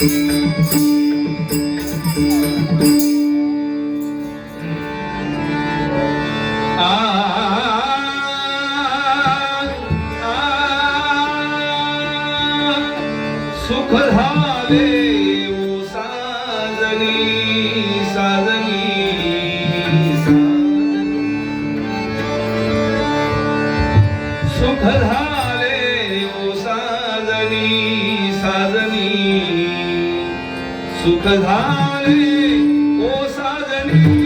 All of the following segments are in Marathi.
सुख झाले ओ साजनी साजनी सुख झाले ओ साजनी साजनी सुख झाले ओ साजनी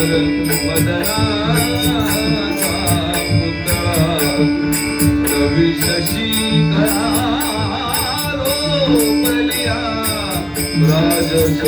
सुंदर मदनाचा पुतळा रवी शशिकला रोपलिया राजस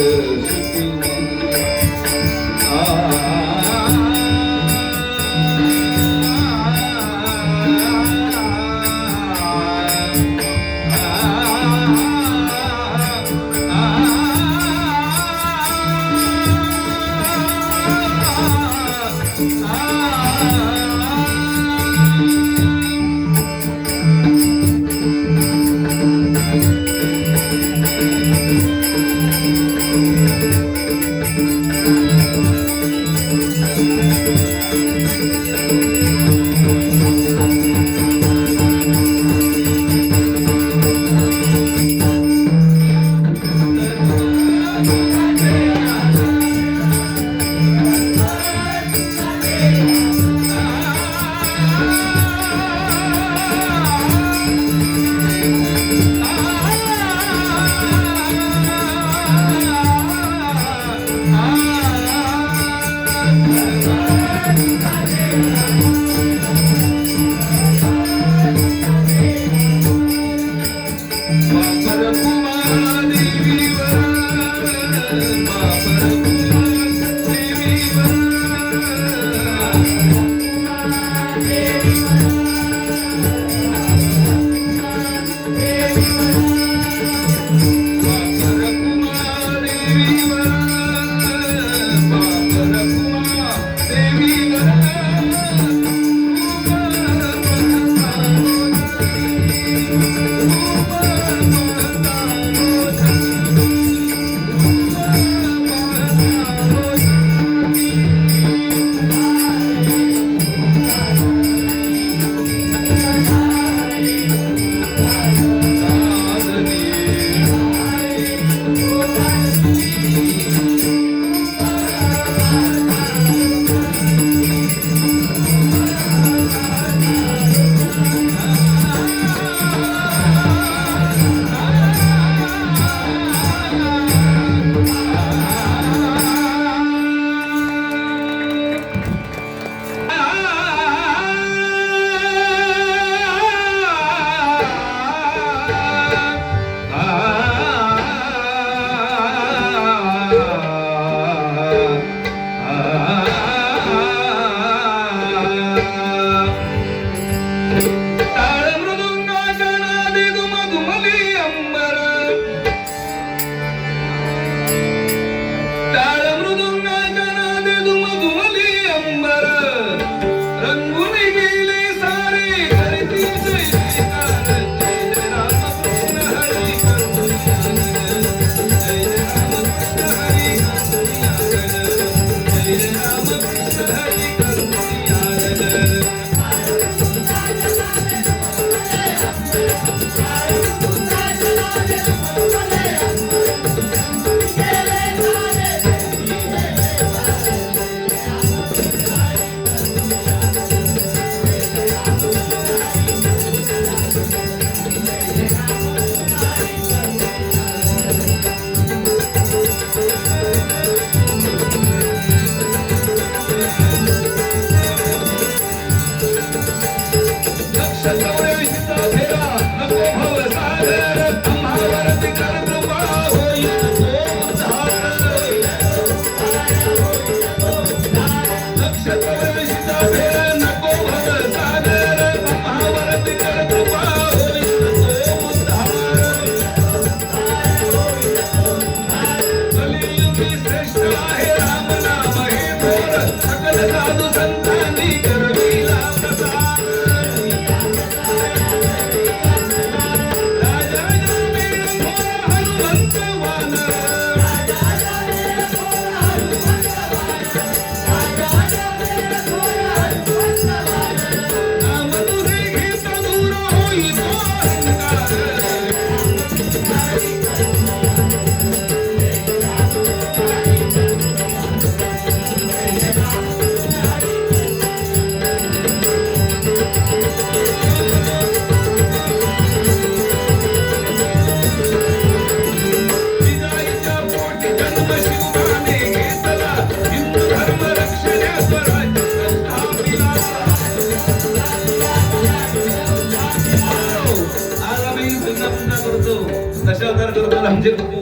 आमचे बापू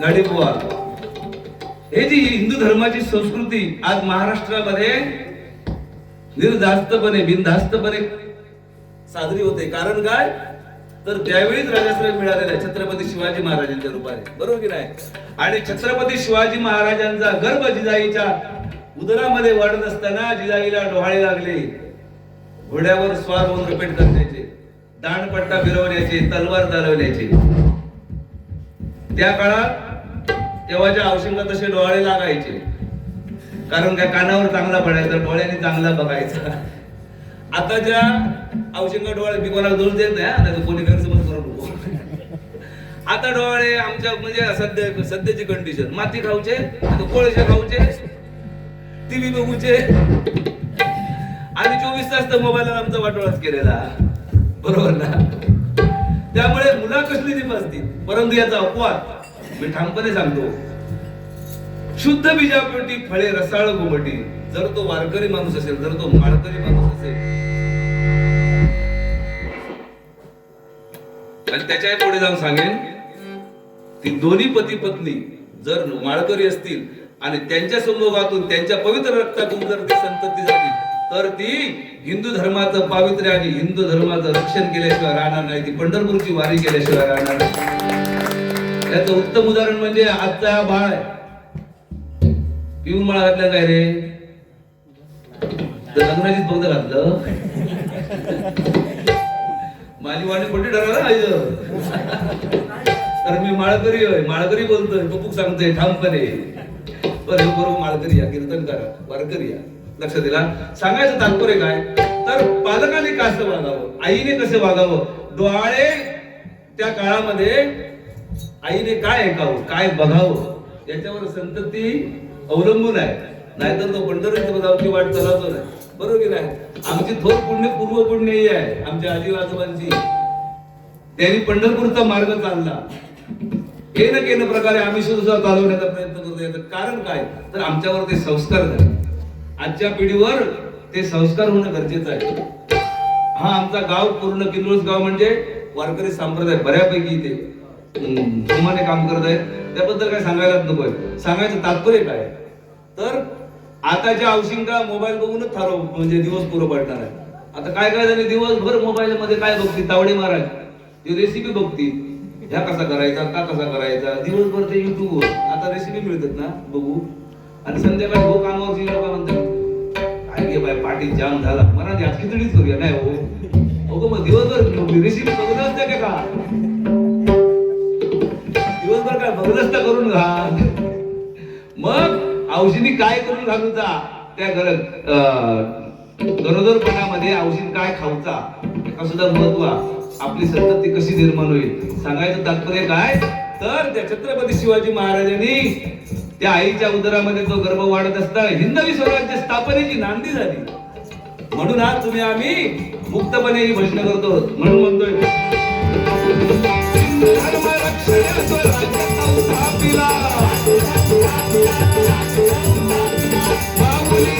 गाडीबुवा, हे जी हिंदू धर्माची संस्कृती आज महाराष्ट्रामध्ये निर्धास्तपणे बिनधास्तपणे साजरी होते. कारण काय तर त्यावेळीच राजाश्रय मिळालेला छत्रपती शिवाजी महाराजांच्या रूपाने, बरोबर की नाही. आणि छत्रपती शिवाजी महाराजांचा गर्भ जिजाईच्या उदरामध्ये वाढत असताना जिजाईला डोहाळे लागले. घोड्यावर स्वार होऊन रिपीट करण्याचे, दांडपट्टा फिरवण्याचे, तलवार चालवण्याचे. त्या काळात तेव्हाच्या औषंगा तसे डोहाळे लागायचे. कारण काय कानावर चांगला पडायचा, डोळ्याने चांगला बघायचा. आता ज्या औषंगा डोळे मी कोणाला दोष देत नाही, कोणी गैरसमज करू नको. आता डोळे आमच्या म्हणजे सध्याची कंडिशन, माती खाऊचे, कोळशे खाऊचे, टीव्ही बघूचे आणि 24 तास तर मोबाईलला आमचा वाटोळाच केलेला, बरोबर ना. त्यामुळे मुला कसली दिसतील. परंतु याचा अपवाद मी ठामपणे सांगतो, शुद्ध बीजापोटी फळे रसाळ गोमटी. जर तो वारकरी माणूस असेल, जर तो माळकरी माणूस असेल, आणि त्याच्या पुढे जाऊन सांगेन ती दोन्ही पती पत्नी जर माळकरी असतील आणि त्यांच्या संभोगातून त्यांच्या पवित्र रक्तातून जर ती संतती झाली तर ती हिंदू धर्माचं पावित्र्य आणि हिंदू धर्माचं रक्षण केल्याशिवाय राहणार नाही. ती पंढरपूरची वारी केल्याशिवाय राहणार नाही. याचं उत्तम उदाहरण म्हणजे आजचा हा बाळ आहे. पिऊन माळा घातल्या काय रे, तर लग्नाचीच बघत घातलं. माझी वाणी खोटी ठरवलं. तर मी माळकरी होय, माळकरी बोलतोय, पप्पूक सांगतोय ठामपणे. बरोबर माळकरी या, कीर्तन करा, वारकरी या. लक्ष दिला. सांगायचं तात्पर्य काय तर पालकाने कसं वागावं, आईने कसं वागावं. डोळे त्या काळामध्ये आईने काय ऐकावं, काय बघावं याच्यावर संतती अवलंबून आहे. नाहीतर तो पंढरीची जाऊची वाट चालवतो नाही, बरोबर की नाही. आमची थोर पुण्य पूर्व पुण्य आहे आमच्या आजी आजोबांची. त्यांनी पंढरपूरचा मार्ग चालला. केन प्रकारे आम्ही सुद्धा चालवण्याचा प्रयत्न करतो. कारण काय तर आमच्यावर ते संस्कार झाले. आजच्या पिढीवर ते संस्कार होणं गरजेचं आहे. हा आमचा गाव पूर्ण किनवट गाव म्हणजे वारकरी संप्रदाय बऱ्यापैकी इथे जोमाने काम करत आहेत. त्याबद्दल काय सांगायलाच नकोय. सांगायचं तात्पर्य काय तर आताच्या औषिंगा मोबाईल बघूनच ठरव म्हणजे दिवस पुरं पडणार आहे. आता काय काय झाले, दिवसभर मोबाईल मध्ये काय बघतील, तावडे महाराज ती रेसिपी बघतील, ह्या कसा करायचा, का कसा करायचा. दिवसभर ते युट्यूबवर आता रेसिपी मिळतात ना बघू. आणि संध्याकाळी हो कामावरची लोक म्हणतात काय गे बाय पाठी जाम झाला, मला आज खिचडीच करूया. नाही हो मग दिवसभर रेसिपी बघत असते का, दिवसभर काय बघलंच तर करून घाल. मग औषधी काय करून घालूचा, त्या गरोदरपणामध्ये औषध काय खाऊचा याचा सुद्धा महत्व. आपली संतती कशी निर्माण होईल. सांगायचं तात्पर्य काय तर त्या छत्रपती शिवाजी महाराजांनी त्या आईच्या उदरामध्ये तो गर्भ वाढत असताना हिंदवी स्वराज्य स्थापनेची नांदी झाली. म्हणून आज तुम्ही आम्ही मुक्तपणे ही भजन करतो. म्हणून म्हणतोय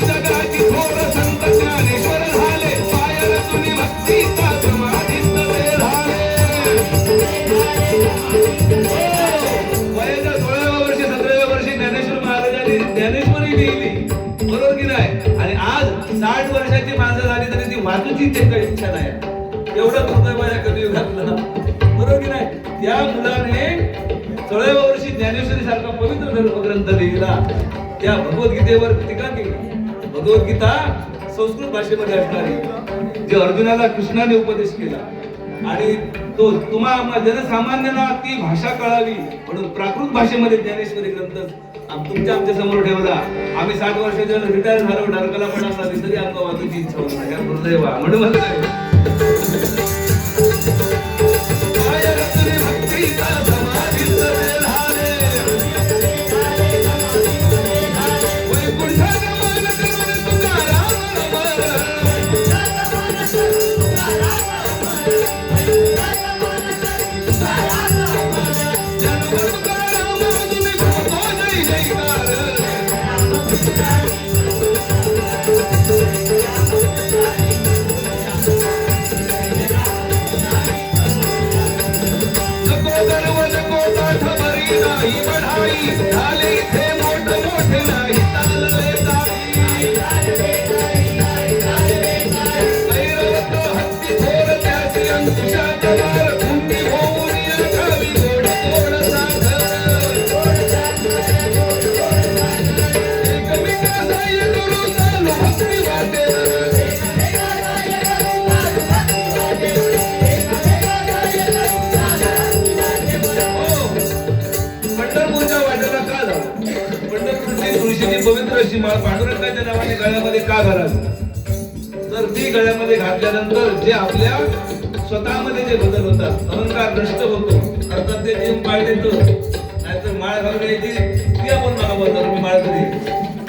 जगाची थोर संत ज्ञानेश्वर झाले, पायल तुम्ही भक्तीचा समाधीत झाले. वयाच्या 16व्या वर्षी 17व्या वर्षी ज्ञानेश्वर महाराजांनी ज्ञानेश्वरी लिहिली, बरोबर की नाही. आणि आज 60 वर्षाची माणसं झाली तरी ती वाचूची ते काही इच्छा नाही. एवढं दुर्दैव या कलियुगातलं, बरोबर की नाही. त्या मुलाने 16व्या वर्षी ज्ञानेश्वरी सारखा पवित्र धर्मग्रंथ लिहिला. त्या भगवद्गीतेवर टीका केली. भगवद्गीता संस्कृत भाषेमध्ये असणारी जे अर्जुनाला कृष्णाने उपदेश केला आणि तो तुम्हा जनसामान्यांना ती भाषा कळावी म्हणून प्राकृत भाषेमध्ये ज्ञानेश्वरी ग्रंथ आमच्या समोर ठेवला. आम्ही 60 वर्षाच्या रिटायर झालो, ढरकला पण असला तरी आमचा वाचूची इच्छा होत नाही. दुर्दैवा म्हणून नावाने गळ्यामध्ये का घालावी, तर ती गळ्यामध्ये घातल्यानंतर जे आपल्या स्वतःमध्ये जे बदल होतात, अहंकार नष्ट होतो, अर्थात ते नियम पाळले तर. नाहीतर माळ घालून यायची ती आपण मला बोलतो मी माळ कधी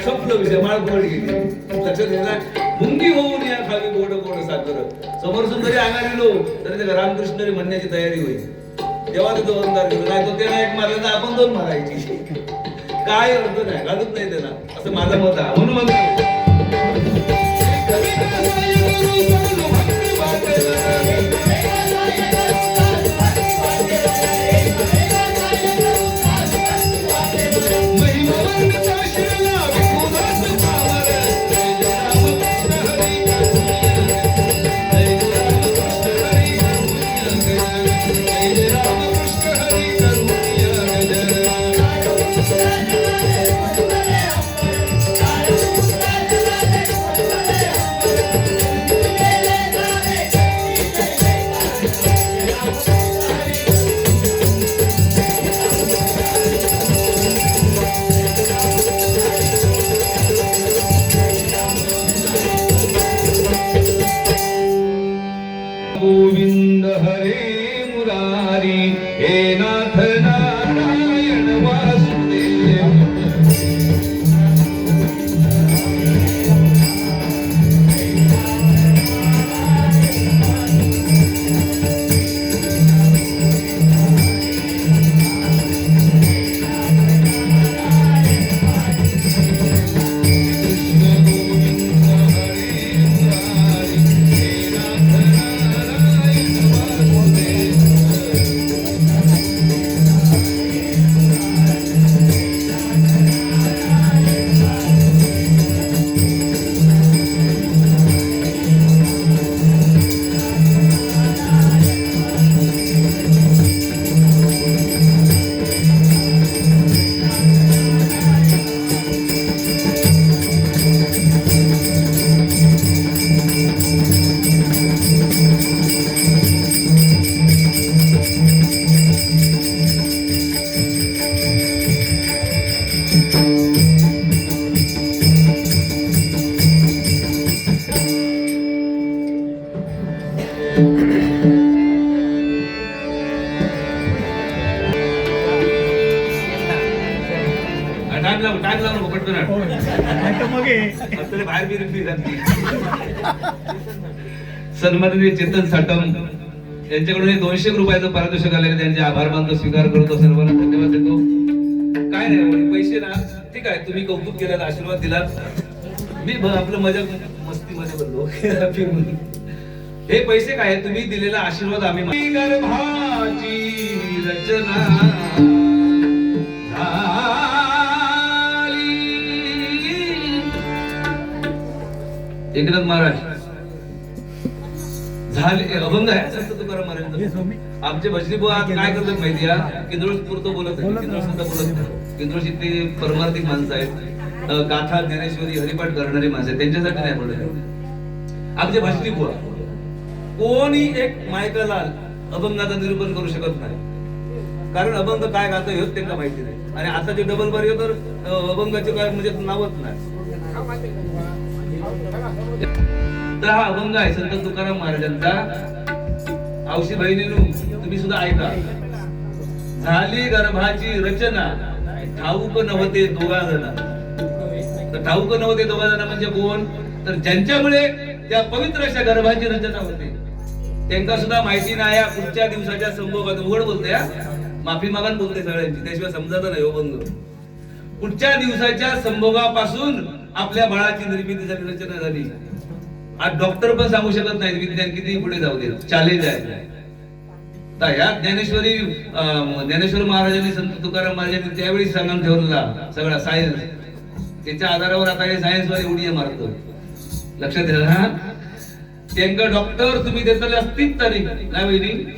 संपलं विषय, माळ गोड गेली. लक्षात घ्या, मुंगी होऊन या खावी गोड गोड साखर. समोरसून जरी अंगारी लो तरी ते रामकृष्ण म्हणण्याची तयारी होईल. तेव्हा ते दोन अंगार गेलो, नाही तो त्याला एक मारला तर आपण दोन मारायची. काय अर्थ नाही, घालत नाही त्याला, असं माझं मत आहे. म्हणून म्हणतो गोविंद हरे मुरारी हे नाथ नारायण वासुदेव. टाइम लागलो पटकन बाहेर बिरफी जाते. सन्माननीय चेतन साटम यांच्याकडून 200 रुपयाचं पारितोषिक आलेलं, त्यांचे आभार मानतो, स्वीकार करतो, सर्वांना धन्यवाद देतो. काय नाही पैसे ना, ठीक आहे, तुम्ही कौतुक केलं, आशीर्वाद दिला, मी आपलं मजा मस्तीमध्ये बोललो. हे पैसे काय, तुम्ही दिलेला आशीर्वाद आम्ही गर्भाची रचना एकनाथ महाराज झाले अभंग आहे संत तुकाराम महाराज. आमचे भजनी बुवा काय करतात माहिती आहे, किंद्रोळ पुरतं बोलत नाही, किंद्रोळ सुद्धा बोलत नाही. किंद्रोळची ते परमार्थिक माणसं आहेत, गाथा ज्ञानेश्वरी हरिपाठ करणारी माणसं आहेत, त्यांच्यासाठी नाही बोलत. आमचे भजनी बुवा कोणी एक मायकाला अभंगाचं निरूपण करू शकत नाही, कारण अभंग काय गातं हेच त्यांना माहिती नाही. आणि आता जे डबल बार तर अभंगाचे काय म्हणजे नावच नाही. तर हा अभंग आहे संत तुकाराम महाराजांचा. औषधी बहिणीनु तुम्ही सुद्धा ऐका. झाली गर्भाची रचना ठाऊक नव्हते दोघा जण. तर ठाऊक नव्हते दोघा जण म्हणजे कोण, तर ज्यांच्यामुळे त्या पवित्र अशा गर्भाची रचना होते त्यांना सुद्धा माहिती नाही. या पुढच्या दिवसाच्या संभोगात उघड बोलते, माफी मागण बोलते सगळ्यांची, त्याशिवाय समजत नाही अभंग. पुढच्या दिवसाच्या संभोगापासून आपल्या बाळाची निर्मिती झाली, रचना झाली. आज डॉक्टर पण सांगू शकत नाही, विज्ञान किती पुढे जाऊ दे, चॅलेंज आहे. तर या ज्ञानेश्वर महाराजांनी संत तुकाराम महाराजांनी त्यावेळी सांगून ठेवलेला सगळा सायन्स, त्याच्या आधारावर आता हे सायन्स वाले उडी मारतो. लक्षात द्या ना, त्यांना डॉक्टर तुम्ही देताले असतीच तरी नाही वहिनी.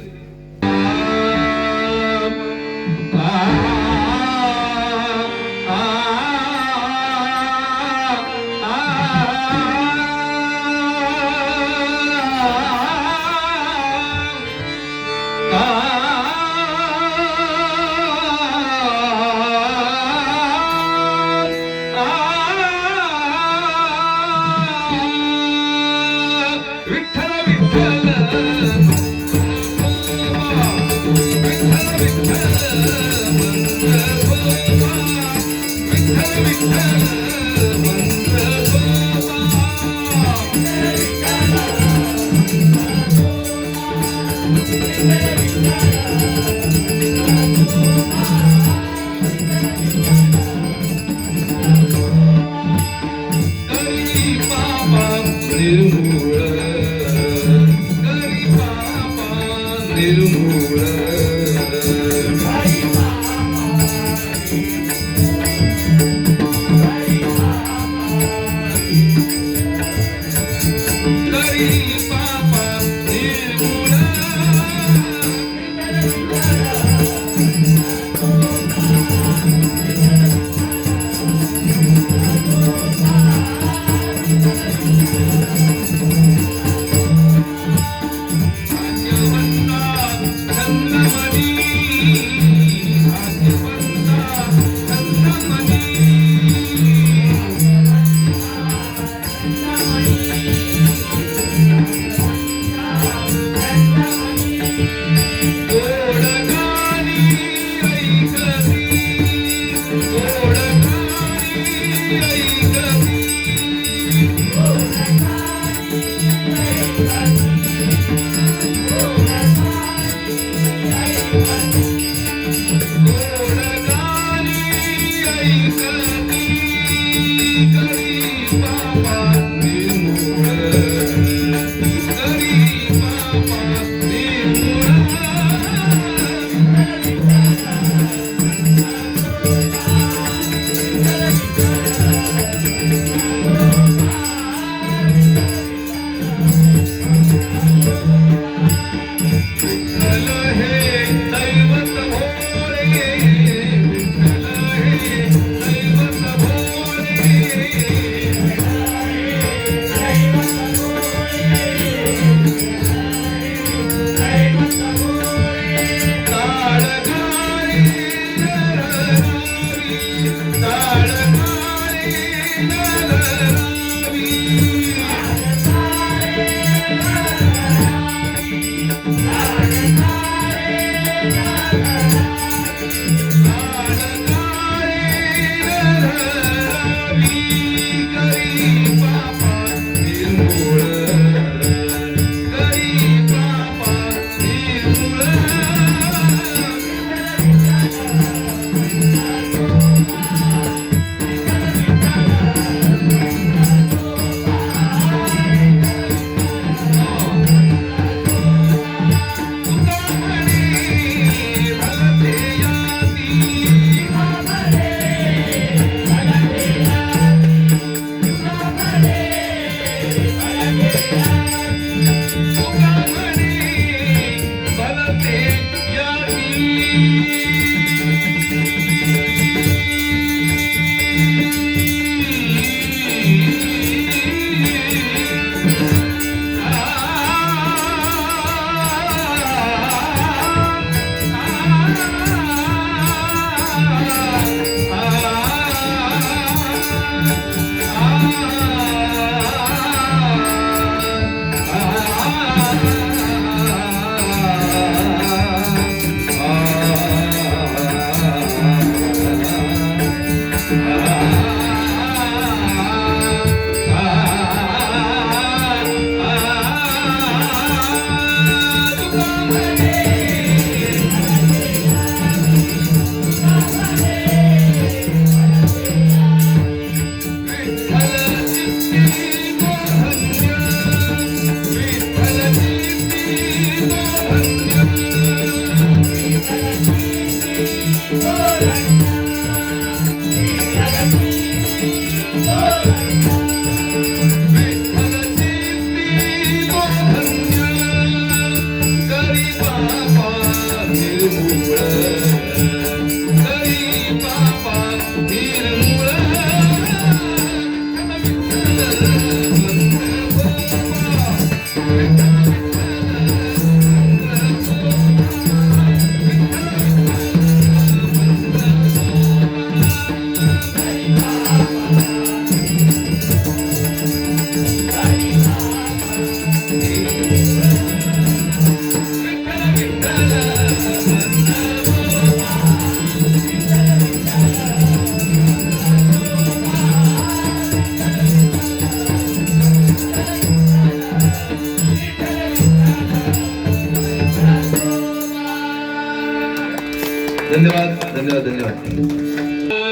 धन्यवाद धन्यवाद धन्यवाद.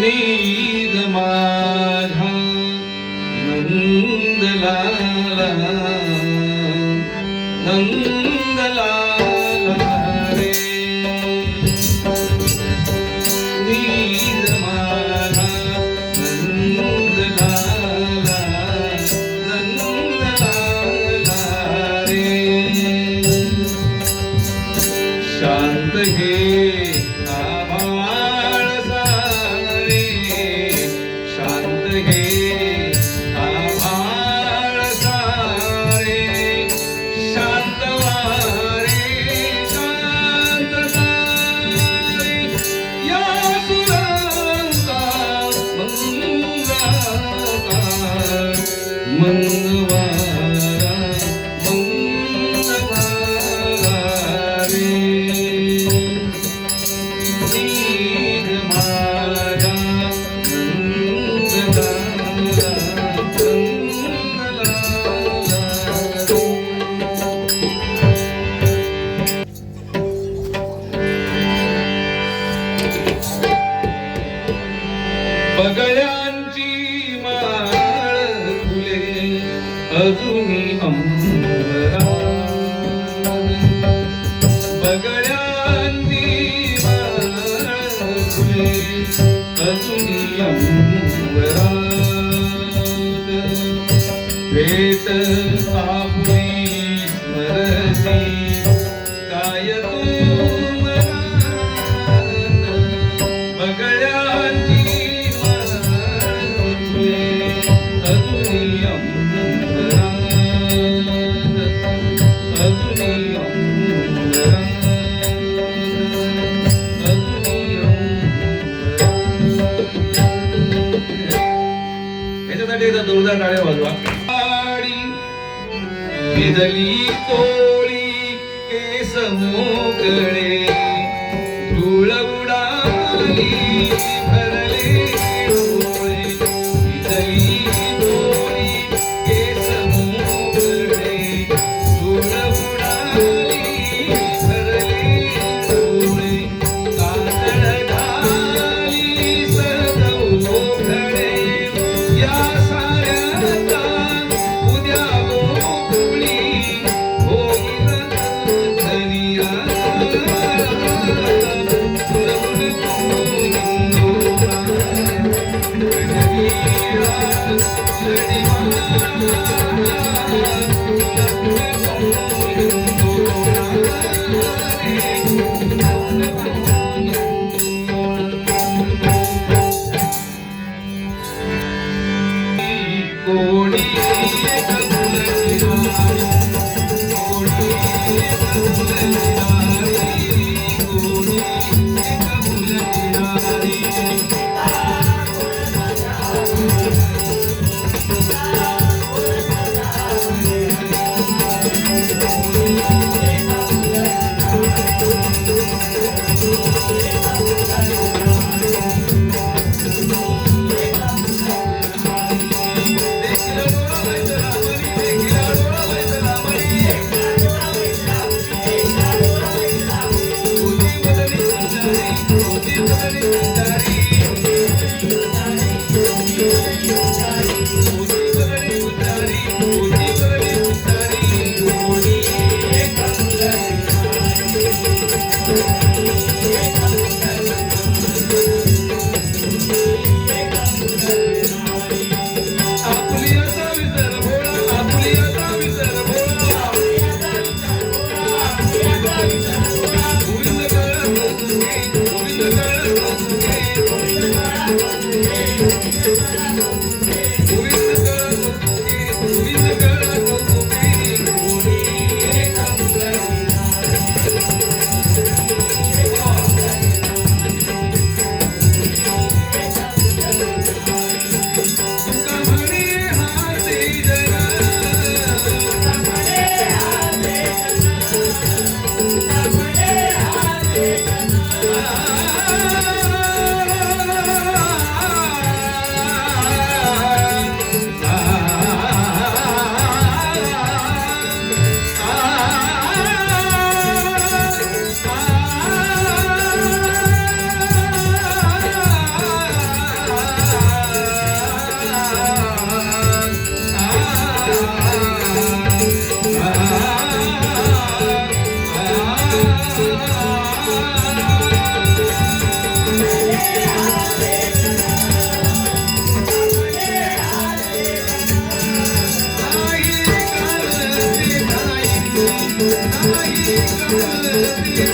नीद माझा नंदलाला नंदलाला रे नीद माझा नंदलाला नंदलाला रे शांत हे आभाळ सारे शांत हे आभाळ सारे शांत वारे शांत सारे या सुरांचा मंगळाकार मंगवारा मंगवारा रे नीद माझा नंदलाला बगळ्यांची माळ फुले अजूनी अंबरात बगळ्यांची माळ फुले अजूनी अंबरात भेट आपुली स्मरती काय तू मनात बगळ्यांची ह्याच्यासाठी एकदा जोरदार टाळ्या वाजवा. विदली कोळी केस मोकळे धूळ उडाली भरले डोळे विदली कोळी केस मोकळे धूळ उडाली भरले डोळे कातळ घाली सदवोखळे या साऱ्याचा उद्या गोकुळी होईल धनिया कोणी देखील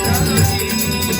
काळती